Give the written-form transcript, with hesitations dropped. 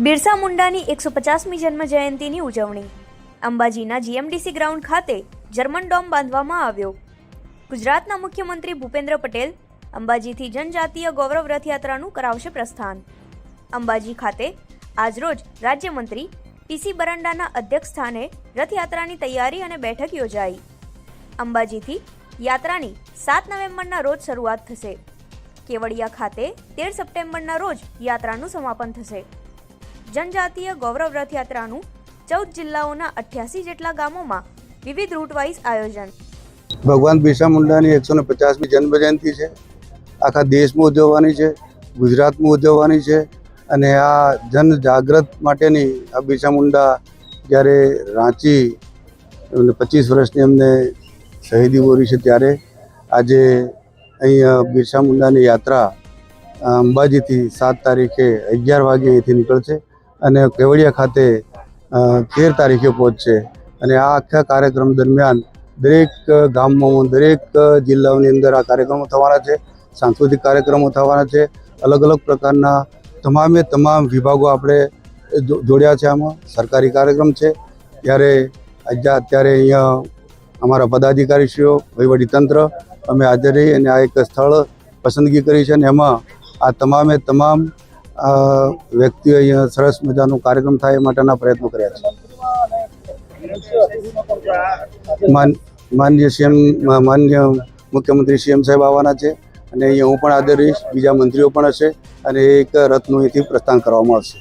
બિરસા મુંડાની 150મી જન્મ જયંતિની ઉજવણી અંબાજીના જીએમડીસી ગ્રાઉન્ડ ખાતે જર્મન ડોમ બાંધવામાં આવ્યો। ગુજરાતના મુખ્યમંત્રી ભૂપેન્દ્ર પટેલ અંબાજીથી જનજાતીય ગૌરવ રથયાત્રાનું કરાવશે પ્રસ્થાન। અંબાજી ખાતે આજરોજ રાજ્યમંત્રી પીસી બરંડાના અધ્યક્ષસ્થાને રથયાત્રાની તૈયારી અને બેઠક યોજાઈ। અંબાજીથી યાત્રાની 7 નવેમ્બરના રોજ શરૂઆત થશે। કેવડિયા ખાતે 13 સપ્ટેમ્બરના રોજ યાત્રાનું સમાપન થશે। जनजातीय गौरव रथयात्राનું 14 जिल्लाओना 88 જેટલા ગામોમાં વિવિધ રૂટ વાઇઝ આયોજન। भगवान बिरसा मुंडानी 150મી जन्म जयंती है। आखा देश में उजवવાની છે, ગુજરાતમાં ઉજવવાની છે અને આ જન જાગૃત માટેની આ બિરસા મુંડા જ્યારે રાંચી 25 વર્ષની અમને શહીદી બોરી છે ત્યારે આજે અહીં બિરસા મુંડાની યાત્રા અંબાજીથી 7 તારીખે 11 વાગે અહીંથી નીકળશે અને કેવડિયા ખાતે 13 તારીખે પહોંચશે અને આ આખા કાર્યક્રમ દરમિયાન દરેક ગામમાં દરેક જિલ્લાઓની અંદર આ કાર્યક્રમો થવાના છે। સાંસ્કૃતિક કાર્યક્રમો થવાના છે। અલગ અલગ પ્રકારના તમામ વિભાગો આપણે જોડ્યા છે। આમાં સરકારી કાર્યક્રમ છે ત્યારે અત્યારે અહીંયા અમારા પદાધિકારીશ્રીઓ વહીવટીતંત્ર અમે હાજર રહી અને આ એક સ્થળ પસંદગી કરી છે અને એમાં આ તમામ વ્યક્તિઓ અહીંયા સરસ મજાનો કાર્યક્રમ થાય એ માટેના પ્રયત્નો કર્યા છે। માન્ય મુખ્યમંત્રી સીએમ સાહેબ આવવાના છે અને અહીંયા હું પણ હાજર રહીશ, બીજા મંત્રીઓ પણ હશે અને એક રથનું અહીંથી પ્રસ્થાન કરવામાં આવશે।